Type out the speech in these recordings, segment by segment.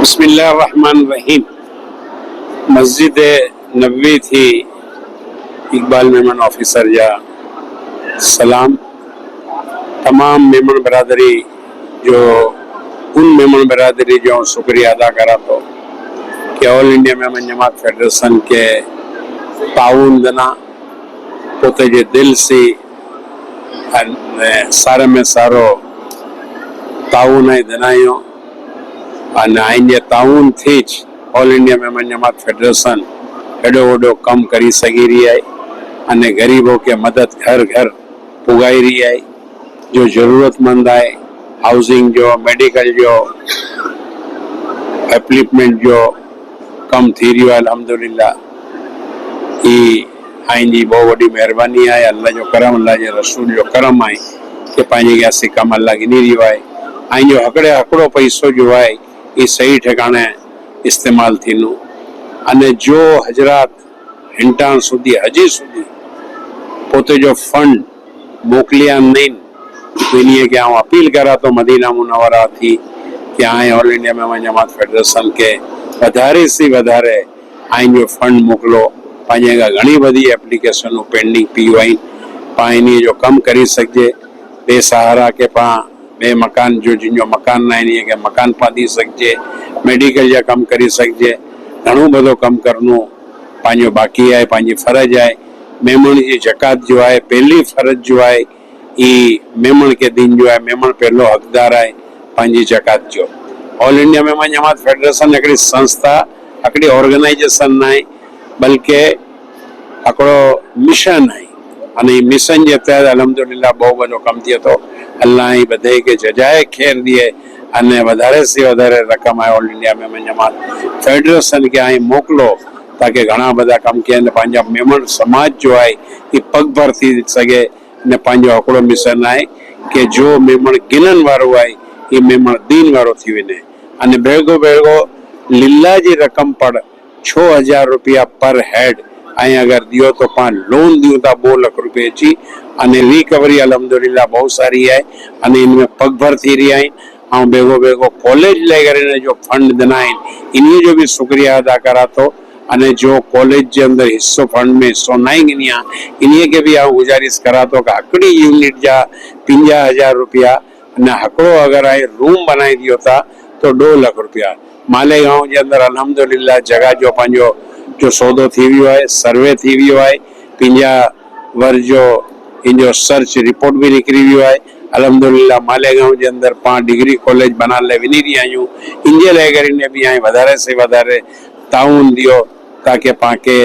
बिस्मिल्लाहिर्रहमानिर्रहीम। मस्जिद नबवी थी इकबाल मेमन ऑफिसर जा सलाम। तमाम मेमन बरादरी जो उन मेमन बरादरी जो शुक्रिया अदा करा तो कि ऑल इंडिया मेमन जमात फेडरेशन के ताउन दना पोते जे दिल से सारे में सारो ताउन है दनायो અને આઈને તાઉન થી જ ઓલ ઇન્ડિયા મેમન જમાત ફેડરેશન એડો ઓડો કમ કરી સકી રહી है અને ગરીબો કે મદદ घर घर પુગાઈ રહી है। जो जरूरतमंद है हाउसिंग जो मेडिकल जो एप्लिपमेंट जो कम थी रही है अल्हम्दुलिल्लाह ई आईनी बहुत बड़ी मेहरबानी है। अल्लाह जो करम अल्लाह जो रसूल जो करम है कि पांजी के ऐसी कम अल्लाह की नहीं रही है। आई जो हकड़ो पैसो जो है ये सही ठिकाने इस्तेमाल थीनु अने जो हजरात हिंटाण सुधी हजी सुधी पोते जो फंड मोकलिया नहीं तो इन्हें के आऊँ अपील करा तो मदीना मुनव्वरा थी कि आए ऑल इंडिया मेमन जमात फेडरेशन के वधारे से वधारे आई जो फंड मोकलो पांजे का घणी बधी एप्लीकेशन पेंडिंग पी आई पा इन्हें जो कम करी सके बेसहारा के पा बे मकान जो जिन मकान ना इन्हें के मकान पा दी सके मेडिकल जा कम करी सके घणो बधो कम करनो पांजो बाकी है पांजी फर्ज है। मेमन की जकात जो है पहली फर्ज जो है ये मेमन के दिन जो है मेमन पहलो हकदार है पांजी जकात जो। ऑल इंडिया मेमन जमात फेडरेशन एकड़ी संस्था एकड़ी ऑर्गेनाइजेशन ना बल्कि एकड़ो मिशन है અને મિશન જે તહેત અલ્હમ્દુલિલ્લાહ बहुत बड़ो कम थी तो अल्लाह ही बधाई के जजाए खैर दिए અને વધારે से વધારે रकम है ऑल इंडिया मेमन जमात फेडरेशन के आई मोकलो ताकि घना बदा कम किया पांजा मेमन समाज जो है ये पग भर थी सके ने पांजो हकड़ो मिशन है कि जो मेमन गिनन वारो है ये मेमन दीन वारो थी वने अने भेगो भेगो लीला जी रकम पर 6000 रुपया पर हेड आई अगर दियो तो पा लोन दियो था 2 लाख रुपए ची अने रिकवरी अल्हम्दुलिल्लाह बहुत सारी है अने इनमें पग भर थी रही है। और बेगो बेगो कॉलेज लेकर जो फंड देना है इन्हें जो भी शुक्रिया अदा करा तो अने जो कॉलेज के अंदर हिस्सो फंड में हिस्सो नहीं गिनिया इन्हें के भी गुजारिश करा तो हकड़ी यूनिट जा 50,000 रुपया अने हकड़ो अगर आई रूम बनाई दियो था तो 2 लाख रुपया। मालेगांव के अंदर अल्हम्दुलिल्लाह जगह जो पांजो जो सौदो थी वियो है सर्वे थी वियो है 50 वर्ष जो इन जो सर्च रिपोर्ट भी निकली वियो है अल्हम्दुलिल्लाह। मालेगांव के अंदर 5 डिग्री कॉलेज बना ले विनी रही आयूं इंडिया लेकर इन्हें भी आई वधारे से वधारे ताउन दियो ताकि पाके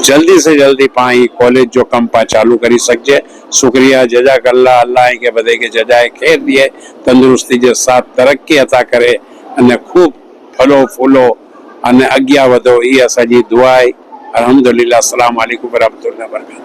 जल्दी से जल्दी पाई कॉलेज जो कम पा चालू करी सके। शुक्रिया जजाकल्लाह अल्लाह के बदे के जजाए खैर दिए तंदुरुस्ती के साथ तरक्की अता करे अने खूब फलो फूलो अने अग्या वधो ये असांजी दुआ है। अल्हम्दुलिल्लाह। अस्सलाम वालेकुम व रहमतुल्लाहि व बरकातहू।